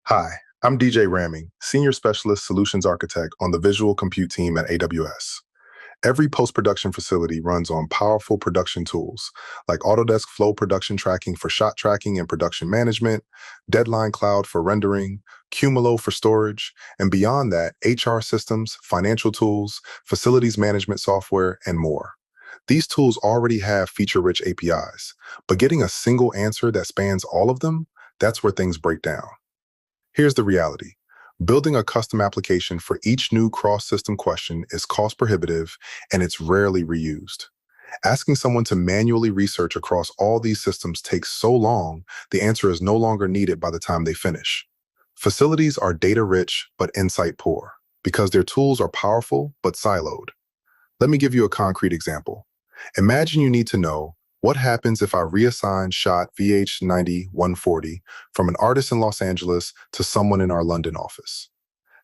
Hi, I'm DJ Ramming, Senior Specialist Solutions Architect on the Visual Compute team at AWS. Every post-production facility runs on powerful production tools like Autodesk Flow production tracking for shot tracking and production management, Deadline Cloud for rendering, Cumulo for storage, and beyond that, HR systems, financial tools, facilities management software, and more. These tools already have feature-rich APIs, but getting a single answer that spans all of them, that's where things break down. Here's the reality. Building a custom application for each new cross-system question is cost prohibitive and it's rarely reused. Asking someone to manually research across all these systems takes so long, the answer is no longer needed by the time they finish. Facilities are data-rich but insight-poor because their tools are powerful but siloed. Let me give you a concrete example. Imagine you need to know what happens if I reassign shot VH90-140 from an artist in Los Angeles to someone in our London office.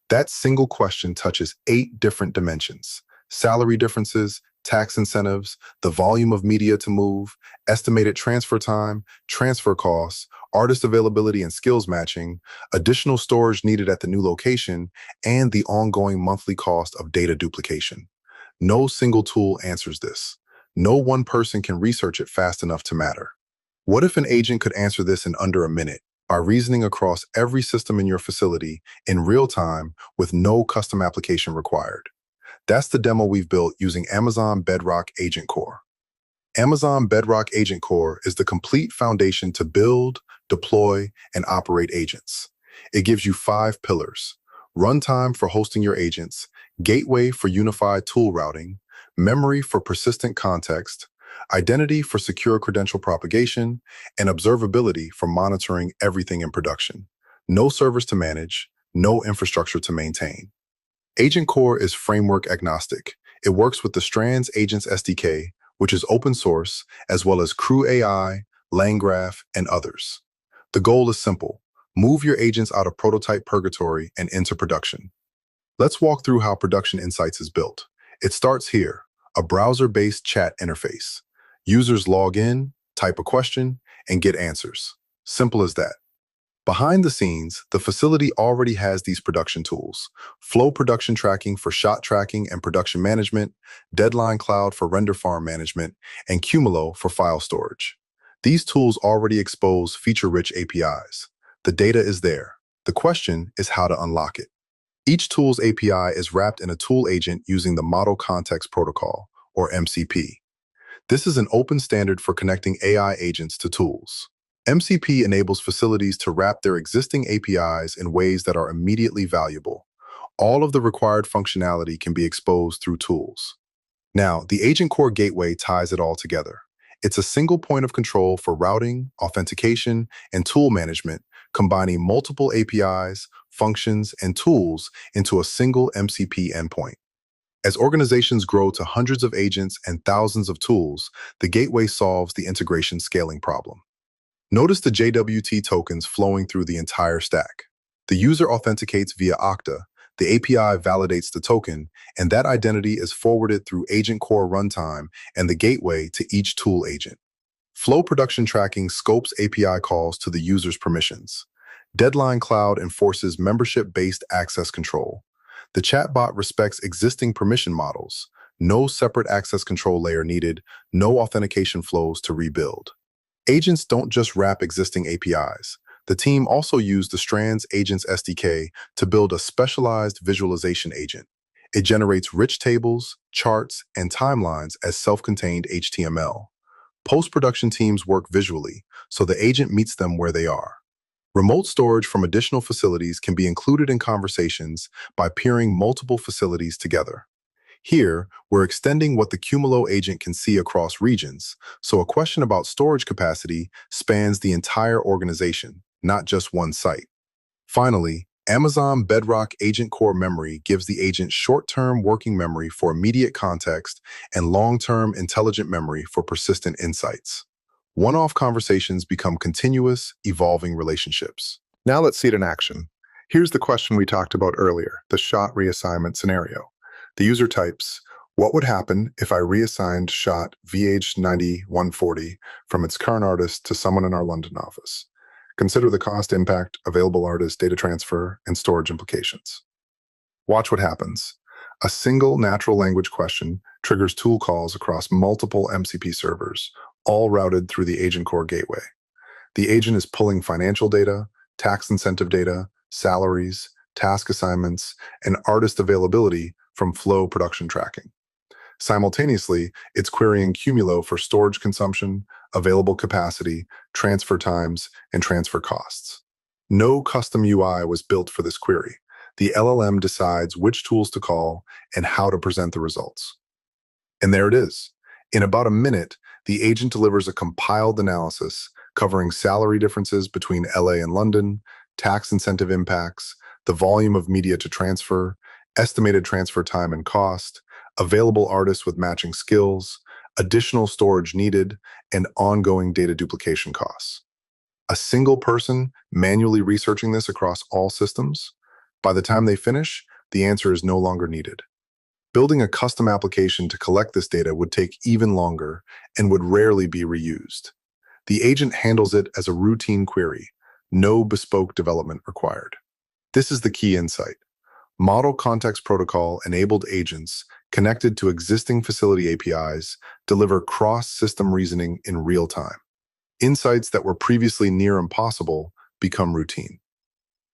That single question touches 8 different dimensions: salary differences, tax incentives, the volume of media to move, estimated transfer time, transfer costs, artist availability and skills matching, additional storage needed at the new location, and the ongoing monthly cost of data duplication. No single tool answers this. No one person can research it fast enough to matter. What if an agent could answer this in under a minute by reasoning across every system in your facility in real time with no custom application required? That's the demo we've built using Amazon Bedrock Agent Core. Amazon Bedrock Agent Core is the complete foundation to build, deploy, and operate agents. It gives you 5 pillars: runtime for hosting your agents, gateway for unified tool routing, memory for persistent context, identity for secure credential propagation, and observability for monitoring everything in production. No servers to manage, no infrastructure to maintain. Agent Core is framework agnostic. It works with the Strands Agents SDK, which is open source, as well as Crew AI, LangGraph, and others. The goal is simple: move your agents out of prototype purgatory and into production. Let's walk through how Production Insights is built. It starts here: a browser-based chat interface. Users log in, type a question, and get answers. Simple as that. Behind the scenes, the facility already has these production tools: Flow production tracking for shot tracking and production management, Deadline Cloud for render farm management, and Cumulo for file storage. These tools already expose feature-rich APIs. The data is there. The question is how to unlock it. Each tool's API is wrapped in a tool agent using the Model Context Protocol, or MCP. This is an open standard for connecting AI agents to tools. MCP enables facilities to wrap their existing APIs in ways that are immediately valuable. All of the required functionality can be exposed through tools. Now, the Agent Core Gateway ties it all together. It's a single point of control for routing, authentication, and tool management, combining multiple APIs, functions, and tools into a single MCP endpoint. As organizations grow to hundreds of agents and thousands of tools, the gateway solves the integration scaling problem. Notice the JWT tokens flowing through the entire stack. The user authenticates via Okta, the API validates the token, and that identity is forwarded through Agent Core runtime and the gateway to each tool agent. Flow production tracking scopes API calls to the user's permissions. Deadline Cloud enforces membership-based access control. The chatbot respects existing permission models. No separate access control layer needed, no authentication flows to rebuild. Agents don't just wrap existing APIs. The team also used the Strands Agents SDK to build a specialized visualization agent. It generates rich tables, charts, and timelines as self-contained HTML. Post-production teams work visually, so the agent meets them where they are. Remote storage from additional facilities can be included in conversations by peering multiple facilities together. Here, we're extending what the Cumulo agent can see across regions, so a question about storage capacity spans the entire organization, not just one site. Finally, Amazon Bedrock Agent Core Memory gives the agent short-term working memory for immediate context and long-term intelligent memory for persistent insights. One-off conversations become continuous, evolving relationships. Now let's see it in action. Here's the question we talked about earlier, the shot reassignment scenario. The user types, what would happen if I reassigned shot VH90-140 from its current artist to someone in our London office? Consider the cost, impact, available artist, data transfer, and storage implications. Watch what happens. A single natural language question triggers tool calls across multiple MCP servers, all routed through the Agent Core gateway. The agent is pulling financial data, tax incentive data, salaries, task assignments, and artist availability from Flow production tracking. Simultaneously, it's querying Cumulo for storage consumption, available capacity, transfer times, and transfer costs. No custom UI was built for this query. The LLM decides which tools to call and how to present the results. And there it is. In about a minute, the agent delivers a compiled analysis covering salary differences between LA and London, tax incentive impacts, the volume of media to transfer, estimated transfer time and cost, available artists with matching skills, additional storage needed, and ongoing data duplication costs. A single person manually researching this across all systems? By the time they finish, the answer is no longer needed. Building a custom application to collect this data would take even longer and would rarely be reused. The agent handles it as a routine query, no bespoke development required. This is the key insight. Model Context Protocol-enabled agents connected to existing facility APIs deliver cross-system reasoning in real time. Insights that were previously near impossible become routine.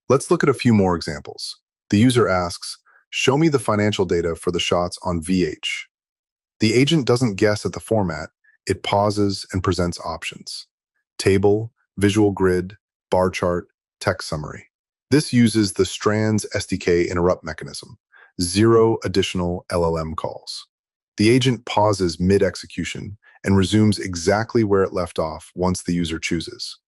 Let's look at a few more examples. The user asks, "Show me the financial data for the shots on VH." The agent doesn't guess at the format, it pauses and presents options. Table, visual grid, bar chart, text summary. This uses the Strands SDK interrupt mechanism, 0 additional LLM calls. The agent pauses mid-execution and resumes exactly where it left off once the user chooses.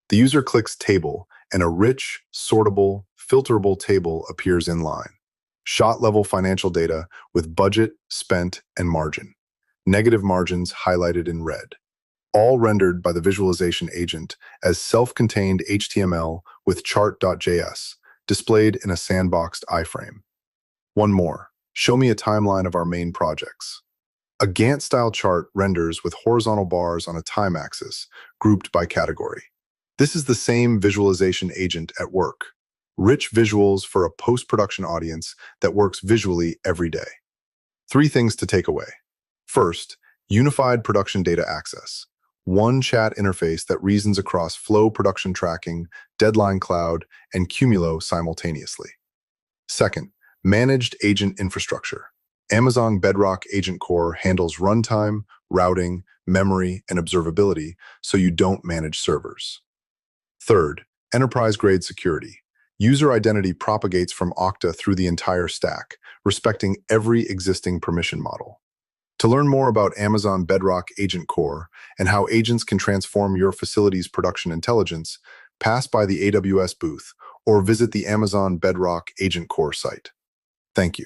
The user clicks Table, and a rich, sortable, filterable table appears in line. Shot-level financial data with budget, spent, and margin. Negative margins highlighted in red. All rendered by the visualization agent as self-contained HTML with chart.js, displayed in a sandboxed iframe. One more. Show me a timeline of our main projects. A Gantt-style chart renders with horizontal bars on a time axis, grouped by category. This is the same visualization agent at work. Rich visuals for a post-production audience that works visually every day. 3 things to take away. First, unified production data access. One chat interface that reasons across Flow production tracking, Deadline Cloud, and Cumulo simultaneously. Second, managed agent infrastructure. Amazon Bedrock Agent Core handles runtime, routing, memory, and observability, so you don't manage servers. Third, enterprise-grade security. User identity propagates from Okta through the entire stack, respecting every existing permission model. To learn more about Amazon Bedrock Agent Core and how agents can transform your facility's production intelligence, pass by the AWS booth or visit the Amazon Bedrock Agent Core site. Thank you.